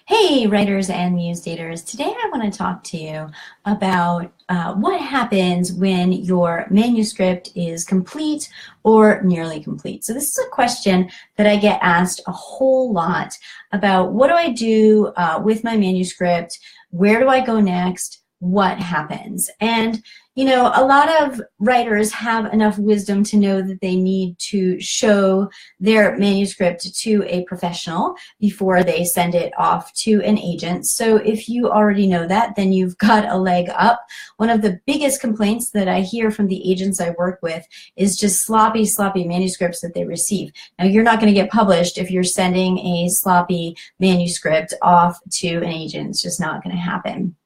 Hey, writers and muse daters. Today I want to talk to you about what happens when your manuscript is complete or nearly complete. So this is a question that I get asked a whole lot about what do I do with my manuscript? Where do I go next? What happens? And you know, a lot of writers have enough wisdom to know that they need to show their manuscript to a professional before they send it off to an agent. So if you already know that, then you've got a leg up. One of the biggest complaints that I hear from the agents I work with is just sloppy manuscripts that they receive. Now, you're not going to get published if you're sending a sloppy manuscript off to an agent. It's just not going to happen.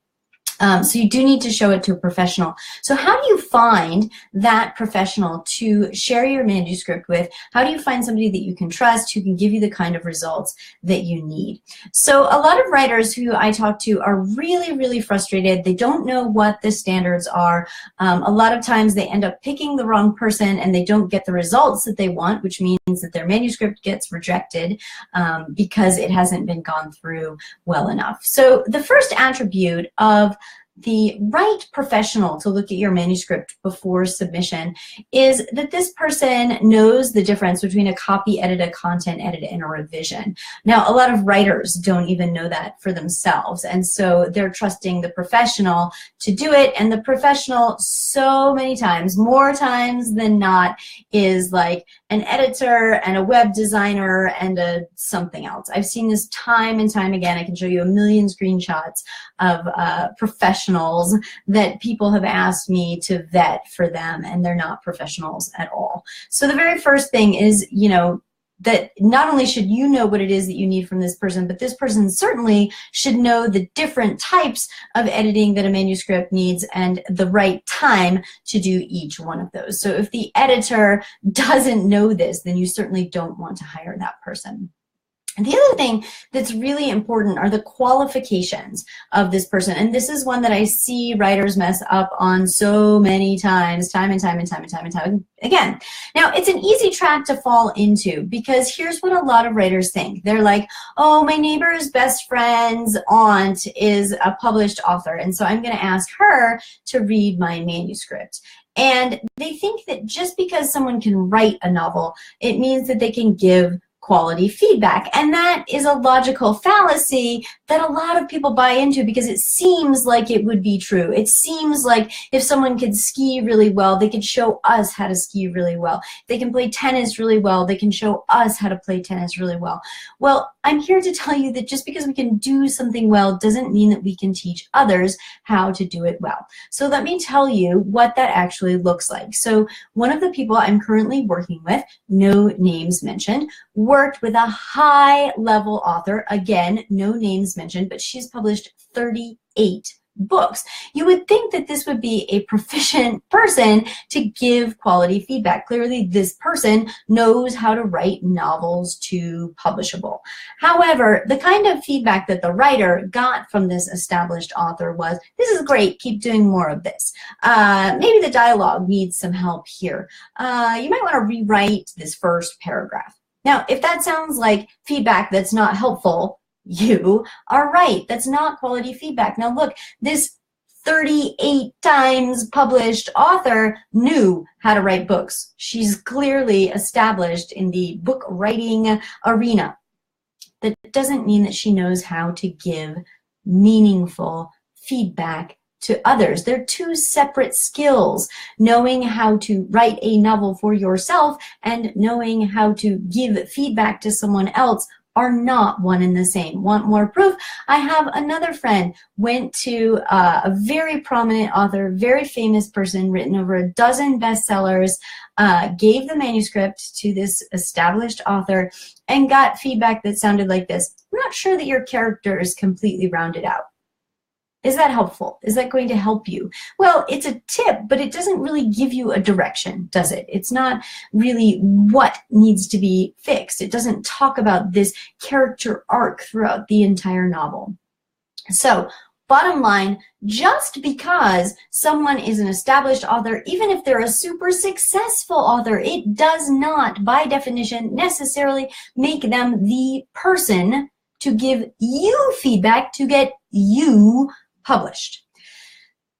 So you do need to show it to a professional. So how do you find that professional to share your manuscript with? How do you find somebody that you can trust who can give you the kind of results that you need? So a lot of writers who I talk to are really frustrated. They don't know what the standards are. A lot of times they end up picking the wrong person and they don't get the results that they want, which means that their manuscript gets rejected because it hasn't been gone through well enough. So the first attribute of the right professional to look at your manuscript before submission is that this person knows the difference between a copy edit, a content edit, and a revision. Now, a lot of writers don't even know that for themselves, and so they're trusting the professional to do it, and the professional so many times, more times than not, is like an editor and a web designer and a something else. I've seen this time and time again. I can show you a million screenshots of professionals that people have asked me to vet for them, and they're not professionals at all. So the very first thing is, you know, that not only should you know what it is that you need from this person, but this person certainly should know the different types of editing that a manuscript needs and the right time to do each one of those. So if the editor doesn't know this, then you certainly don't want to hire that person. And the other thing that's really important are the qualifications of this person. And this is one that I see writers mess up on so many times, time and time again. Now, it's an easy trap to fall into because here's what a lot of writers think. They're like, oh, my neighbor's best friend's aunt is a published author, and so I'm going to ask her to read my manuscript. And they think that just because someone can write a novel, it means that they can give quality feedback. And that is a logical fallacy that a lot of people buy into because it seems like it would be true. It seems like if someone could ski really well, they could show us how to ski really well. If they can play tennis really well, they can show us how to play tennis really well. Well, I'm here to tell you that just because we can do something well doesn't mean that we can teach others how to do it well. So let me tell you what that actually looks like. So one of the people I'm currently working with, no names mentioned, worked with a high-level author. Again, no names mentioned, but she's published 38 books. You would think that this would be a proficient person to give quality feedback. Clearly, this person knows how to write novels to publishable. However, the kind of feedback that the writer got from this established author was, this is great, keep doing more of this. Maybe the dialogue needs some help here. You might want to rewrite this first paragraph. Now, if that sounds like feedback that's not helpful, you are right. That's not quality feedback. Now look, this 38 times published author knew how to write books. She's clearly established in the book writing arena. That doesn't mean that she knows how to give meaningful feedback to others. They're two separate skills. Knowing how to write a novel for yourself and knowing how to give feedback to someone else are not one and the same. Want more proof? I have another friend, went to a very prominent author, very famous person, written over a dozen bestsellers, gave the manuscript to this established author, and got feedback that sounded like this. I'm not sure that your character is completely rounded out. Is that helpful? Is that going to help you? Well, it's a tip, but it doesn't really give you a direction, does it? It's not really what needs to be fixed. It doesn't talk about this character arc throughout the entire novel. So, bottom line, just because someone is an established author, even if they're a super successful author, it does not, by definition, necessarily make them the person to give you feedback to get you published.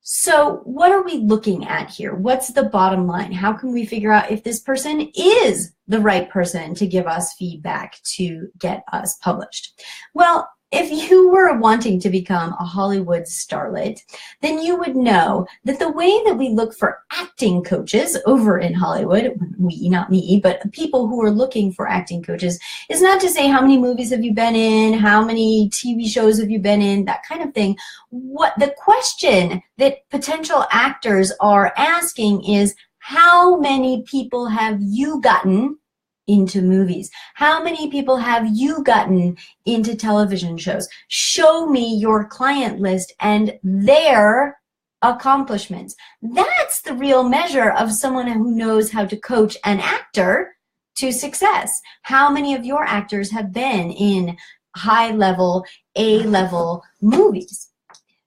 So what are we looking at here? What's the bottom line? How can we figure out if this person is the right person to give us feedback to get us published? Well, if you were wanting to become a Hollywood starlet, then you would know that the way that we look for acting coaches over in Hollywood, we, not me, but people who are looking for acting coaches, is not to say how many movies have you been in, how many TV shows have you been in, that kind of thing. What the question that potential actors are asking is, how many people have you gotten into movies? How many people have you gotten into television shows? Show me your client list and their accomplishments. That's the real measure of someone who knows how to coach an actor to success. How many of your actors have been in high-level, A-level movies?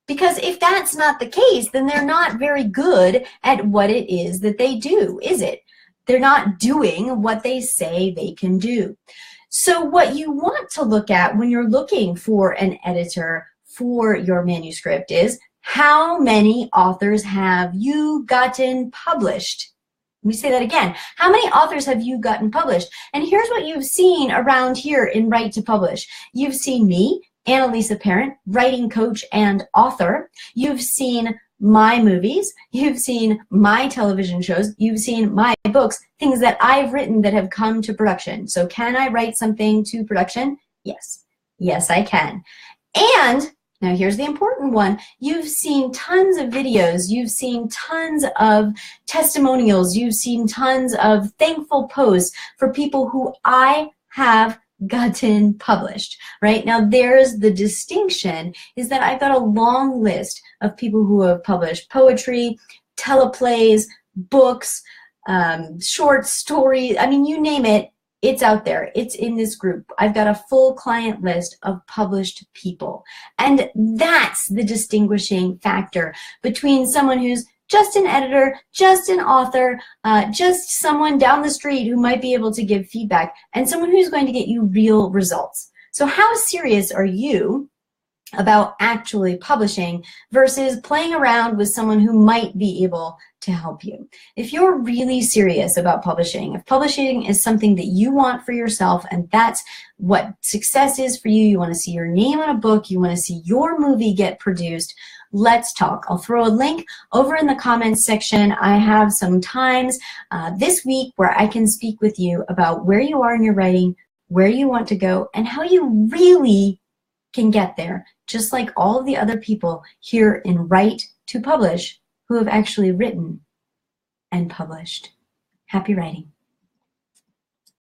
Because if that's not the case, then they're not very good at what it is that they do, is it? They're not doing what they say they can do. So what you want to look at when you're looking for an editor for your manuscript is, how many authors have you gotten published? Let me say that again. How many authors have you gotten published? And here's what you've seen around here in Write to Publish. You've seen me, Annalisa Parent, writing coach and author. You've seen my movies, you've seen my television shows, you've seen my books, things that I've written that have come to production. So can I write something to production? Yes. Yes, I can. And now here's the important one. You've seen tons of videos, you've seen tons of testimonials, you've seen tons of thankful posts for people who I have gotten published, right? Now there's the distinction, is that I've got a long list of people who have published poetry, teleplays, books, short stories. I mean, you name it, it's out there. It's in this group. I've got a full client list of published people. And that's the distinguishing factor between someone who's just an editor, just an author, just someone down the street who might be able to give feedback, and someone who's going to get you real results. So how serious are you about actually publishing versus playing around with someone who might be able to help you? If you're really serious about publishing, if publishing is something that you want for yourself and that's what success is for you, you want to see your name on a book, you want to see your movie get produced, let's talk. I'll throw a link over in the comments section. I have some times this week where I can speak with you about where you are in your writing, where you want to go, and how you really can get there, just like all of the other people here in Write to Publish who have actually written and published. Happy writing.